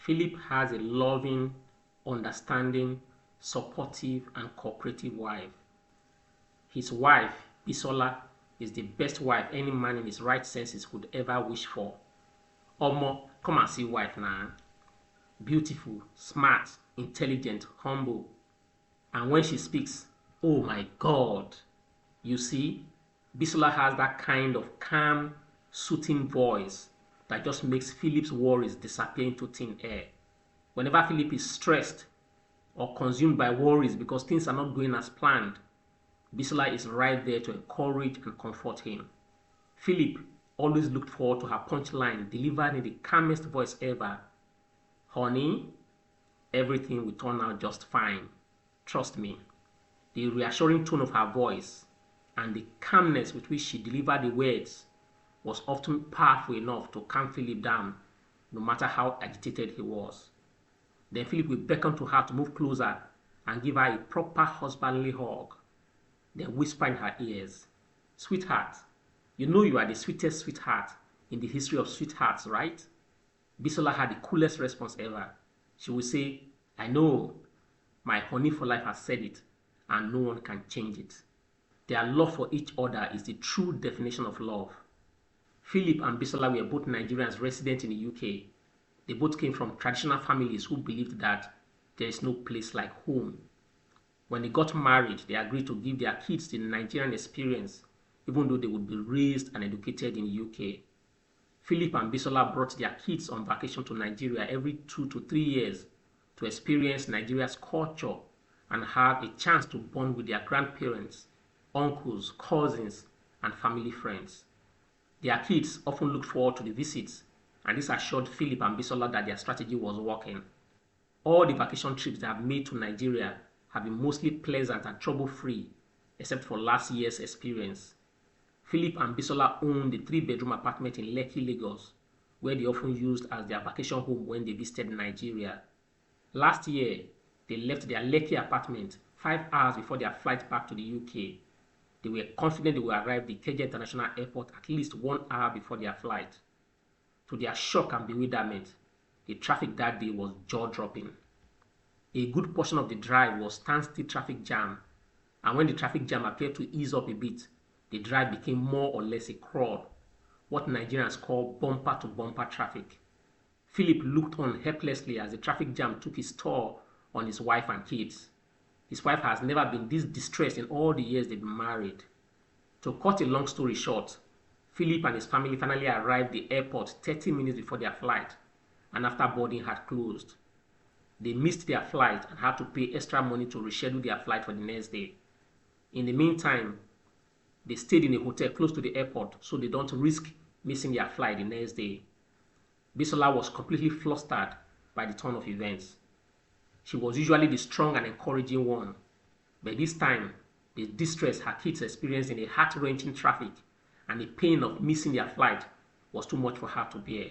Philip has a loving, understanding, supportive, and cooperative wife. His wife, Bisola, is the best wife any man in his right senses could ever wish for. Omo, come and see wife now. Beautiful, smart, intelligent, humble. And when she speaks, oh my God. You see, Bisola has that kind of calm, soothing voice that just makes Philip's worries disappear into thin air. Whenever Philip is stressed or consumed by worries because things are not going as planned, Bisola is right there to encourage and comfort him. Philip always looked forward to her punchline delivered in the calmest voice ever. Honey, everything will turn out just fine. Trust me. The reassuring tone of her voice and the calmness with which she delivered the words was often powerful enough to calm Philip down, no matter how agitated he was. Then Philip would beckon to her to move closer and give her a proper husbandly hug. Then whisper in her ears, "Sweetheart, you know you are the sweetest sweetheart in the history of sweethearts, right?" Bisola had the coolest response ever. She would say, "I know, my honey for life has said it, and no one can change it." Their love for each other is the true definition of love. Philip and Bisola were both Nigerians resident in the UK. They both came from traditional families who believed that there is no place like home. When they got married, they agreed to give their kids the Nigerian experience, even though they would be raised and educated in the UK. Philip and Bisola brought their kids on vacation to Nigeria every 2 to 3 years to experience Nigeria's culture and have a chance to bond with their grandparents, uncles, cousins, and family friends. Their kids often looked forward to the visits, and this assured Philip and Bisola that their strategy was working. All the vacation trips they have made to Nigeria have been mostly pleasant and trouble-free, except for last year's experience. Philip and Bisola owned the 3-bedroom apartment in Lekki, Lagos, where they often used as their vacation home when they visited Nigeria. Last year, they left their Lekki apartment 5 hours before their flight back to the UK. They were confident they would arrive at the Ikeja International Airport at least 1 hour before their flight. To their shock and bewilderment, the traffic that day was jaw-dropping. A good portion of the drive was standstill traffic jam, and when the traffic jam appeared to ease up a bit, the drive became more or less a crawl, what Nigerians call bumper-to-bumper traffic. Philip looked on helplessly as the traffic jam took its toll on his wife and kids. His wife has never been this distressed in all the years they've been married. To cut a long story short, Philip and his family finally arrived at the airport 30 minutes before their flight, and after boarding had closed. They missed their flight and had to pay extra money to reschedule their flight for the next day. In the meantime, they stayed in a hotel close to the airport so they don't risk missing their flight the next day. Bisola was completely flustered by the turn of events. She was usually the strong and encouraging one, but this time, the distress her kids experienced in the heart-wrenching traffic and the pain of missing their flight was too much for her to bear.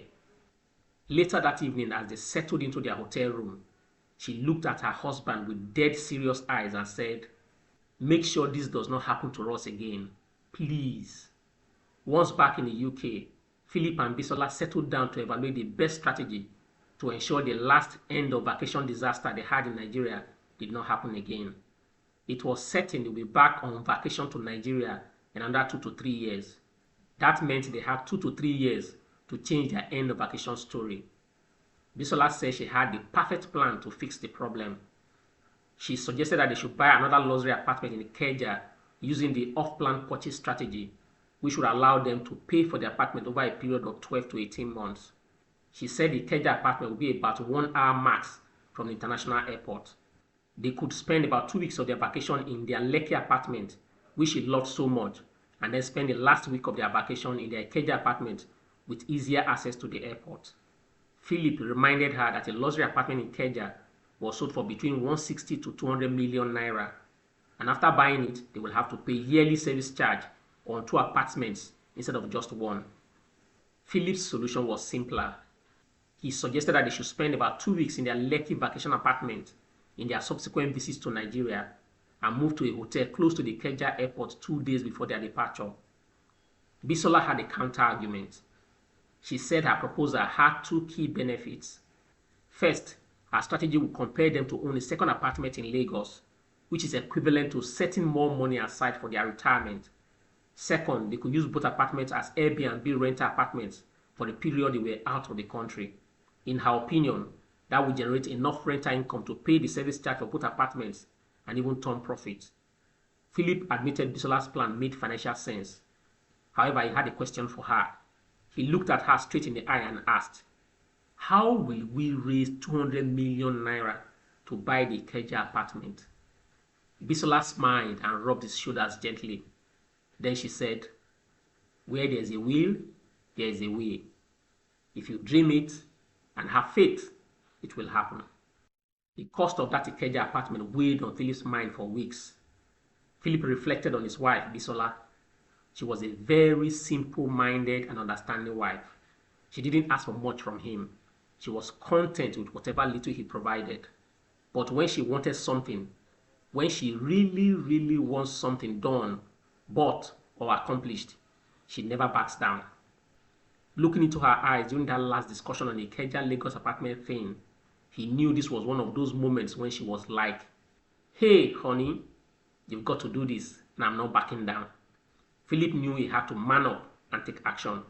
Later that evening, as they settled into their hotel room, she looked at her husband with dead serious eyes and said, "Make sure this does not happen to us again, please." Once back in the UK, Philip and Bisola settled down to evaluate the best strategy to ensure the last end of vacation disaster they had in Nigeria did not happen again. It was certain they'll be back on vacation to Nigeria in another 2 to 3 years. That meant they had 2 to 3 years to change their end of vacation story. Bisola said she had the perfect plan to fix the problem. She suggested that they should buy another luxury apartment in Ikeja using the off-plan purchase strategy, which would allow them to pay for the apartment over a period of 12 to 18 months. She said the Ikeja apartment would be about 1 hour max from the international airport. They could spend about 2 weeks of their vacation in their Lekki apartment, which she loved so much, and then spend the last week of their vacation in their Ikeja apartment with easier access to the airport. Philip reminded her that a luxury apartment in Ikeja was sold for between 160 to 200 million naira, and after buying it, they will have to pay yearly service charge on 2 apartments instead of just 1. Philip's solution was simpler. He suggested that they should spend about 2 weeks in their Lekki vacation apartment in their subsequent visits to Nigeria and move to a hotel close to the Ikeja airport 2 days before their departure. Bisola had a counter-argument. She said her proposal had 2 key benefits. First, her strategy would compel them to own a second apartment in Lagos, which is equivalent to setting more money aside for their retirement. Second, they could use both apartments as Airbnb rental apartments for the period they were out of the country. In her opinion, that would generate enough rental income to pay the service charge for both apartments and even turn profit. Philip admitted Bisola's plan made financial sense. However, he had a question for her. He looked at her straight in the eye and asked, "How will we raise 200 million naira to buy the Ikeja apartment?" Bisola smiled and rubbed his shoulders gently. Then she said, "Where there is a will, there is a way. If you dream it and have faith, it will happen." The cost of that Ikeja apartment weighed on Philip's mind for weeks. Philip reflected on his wife, Bisola. She was a very simple-minded and understanding wife. She didn't ask for much from him. She was content with whatever little he provided. But when she wanted something, when she really, really wants something done, bought, or accomplished, she never backs down. Looking into her eyes during that last discussion on the Ikeja Lagos apartment thing, he knew this was one of those moments when she was like, "Hey, honey, you've got to do this, and I'm not backing down." Philip knew he had to man up and take action.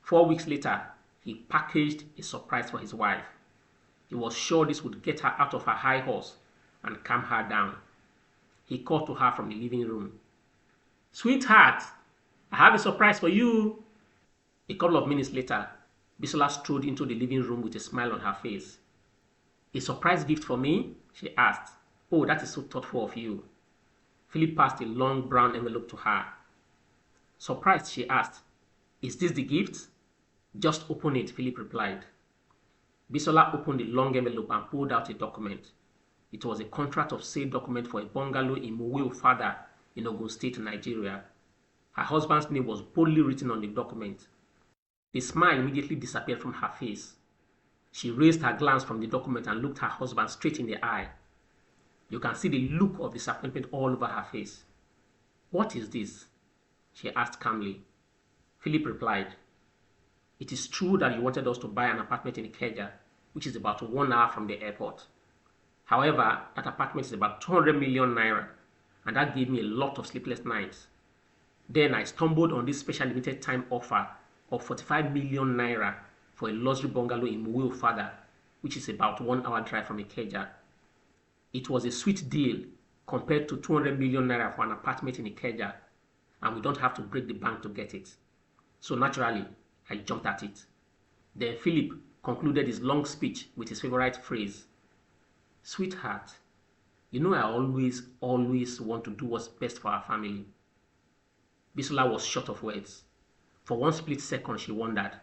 4 weeks later, he packaged a surprise for his wife. He was sure this would get her out of her high horse and calm her down. He called to her from the living room. "Sweetheart, I have a surprise for you." A couple of minutes later, Bisola strode into the living room with a smile on her face. "A surprise gift for me?" she asked. "Oh, that is so thoughtful of you." Philip passed a long brown envelope to her. Surprised, she asked, "Is this the gift?" "Just open it," Philip replied. Bisola opened the long envelope and pulled out a document. It was a contract of sale document for a bungalow in Mowe Ofada in Ogun State, Nigeria. Her husband's name was boldly written on the document. The smile immediately disappeared from her face. She raised her glance from the document and looked her husband straight in the eye. You can see the look of disappointment all over her face. "What is this?" she asked calmly. Philip replied, "It is true that you wanted us to buy an apartment in Ikeja, which is about 1 hour from the airport. However, that apartment is about 200 million naira, and that gave me a lot of sleepless nights. Then I stumbled on this special limited time offer of 45 million naira for a luxury bungalow in Mowe Ofada, which is about 1 hour drive from Ikeja. It was a sweet deal compared to 200 million naira for an apartment in Ikeja, and we don't have to break the bank to get it. So naturally, I jumped at it." Then Philip concluded his long speech with his favorite phrase, "Sweetheart, you know I always want to do what's best for our family." Bisola was short of words. For one split second, she wondered,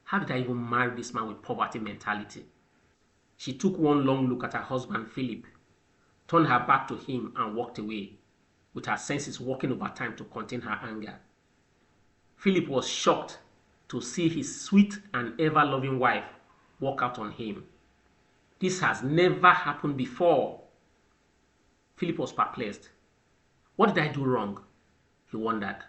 how did I even marry this man with poverty mentality? She took one long look at her husband, Philip, turned her back to him and walked away, with her senses working overtime to contain her anger. Philip was shocked to see his sweet and ever-loving wife walk out on him. This has never happened before. Philip was perplexed. What did I do wrong? He wondered.